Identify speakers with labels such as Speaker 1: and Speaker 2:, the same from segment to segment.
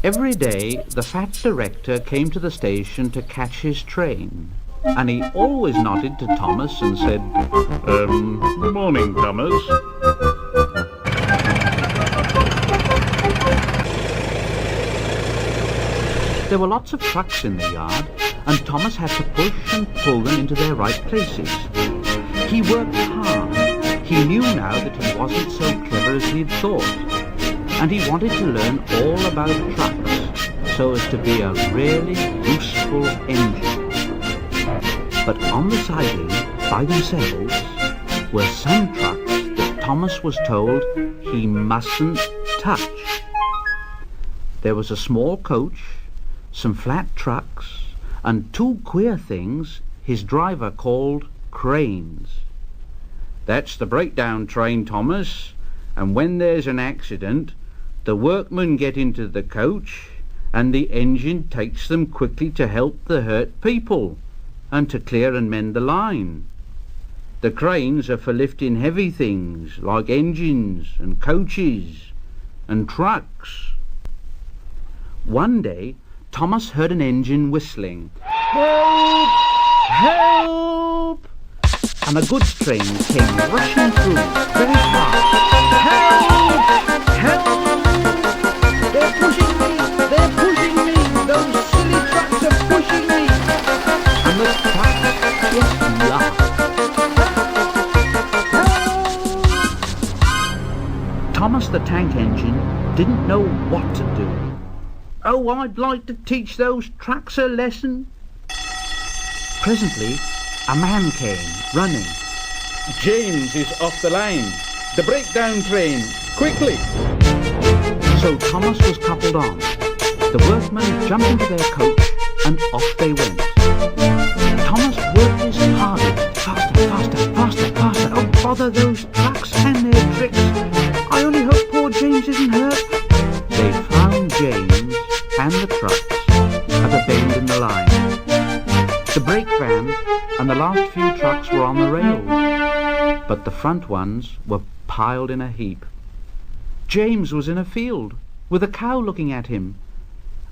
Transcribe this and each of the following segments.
Speaker 1: Every day, the fat director came to the station to catch his train, and he always nodded to Thomas and said, "Morning, Thomas." There were lots of trucks in the yard, and Thomas had to push and pull them into their right places. He worked hard. He knew now that he wasn't so clever as he'd thought, and he wanted to learn all about trucks so as to be a really useful engine. But on the siding, by themselves, were some trucks that Thomas was told he mustn't touch. There was a small coach, some flat trucks, and two queer things his driver called cranes. "That's the breakdown train, Thomas, and when there's an accident, the workmen get into the coach and the engine takes them quickly to help the hurt people and to clear and mend the line. The cranes are for lifting heavy things like engines and coaches and trucks." One day, Thomas heard an engine whistling, "Help! Help!" And a goods train came rushing through very fast. "Help! Help! They're pushing me! They're pushing me! Those silly trucks are pushing me!" And the trucks just laughed. Help! Thomas the tank engine didn't know what to do. "Oh, I'd like to teach those trucks a lesson." Presently, a man came, running. "James is off the line. The breakdown train. Quickly!" So Thomas was coupled on. The workmen jumped into their coach, and off they went. Thomas worked his hardest. Faster, faster, faster, faster. Oh, bother those trucks and their tricks. I only hope poor James isn't hurt. They found James and the trucks at a bend in the line. The brake van and the last few trucks were on the rails, but the front ones were piled in a heap. James was in a field with a cow looking at him,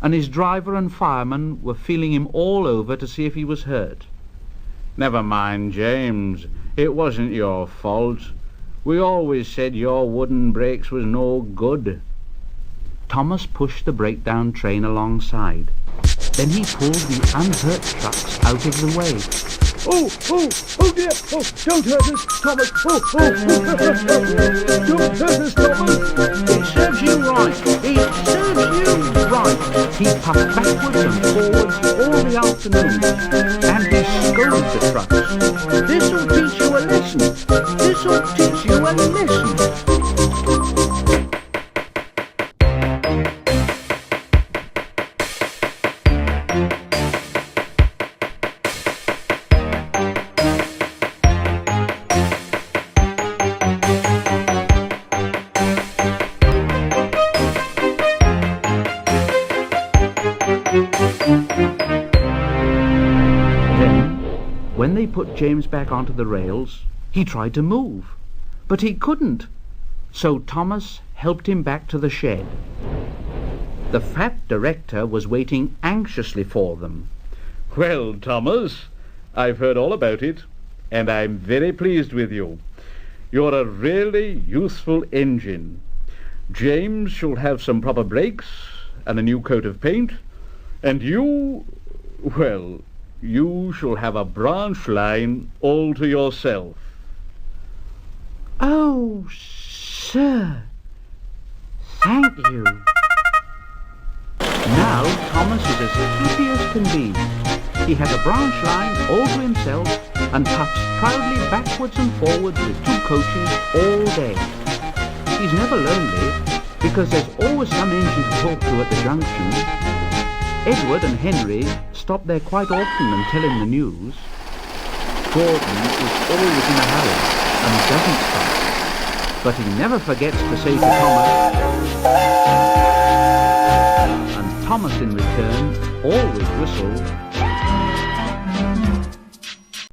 Speaker 1: and his driver and fireman were feeling him all over to see if he was hurt. "Never mind, James, it wasn't your fault. We always said your wooden brakes was no good." Thomas pushed the breakdown train alongside. Then he pulled the unhurt trucks out of the way. "Oh, oh, oh dear! Oh, don't hurt us, Thomas! Oh, oh, don't hurt us, Thomas! It serves you right! It serves you right!" He puffed backwards and forwards all the afternoon, and he scolded the trucks. "This'll teach you a lesson! This'll teach you a lesson!" When they put James back onto the rails, he tried to move, but he couldn't. So Thomas helped him back to the shed. The fat director was waiting anxiously for them. "Well, Thomas, I've heard all about it, and I'm very pleased with you. You're a really useful engine. James shall have some proper brakes and a new coat of paint, and you, well, you shall have a branch line all to yourself." "Oh, sir, thank you." Now Thomas is as happy as can be. He has a branch line all to himself and puffs proudly backwards and forwards with two coaches all day. He's never lonely because there's always some engine to talk to at the junction. Edward and Henry stop there quite often and tell him the news. Gordon is always in a hurry and doesn't stop, but he never forgets to say to Thomas, and Thomas in return always whistles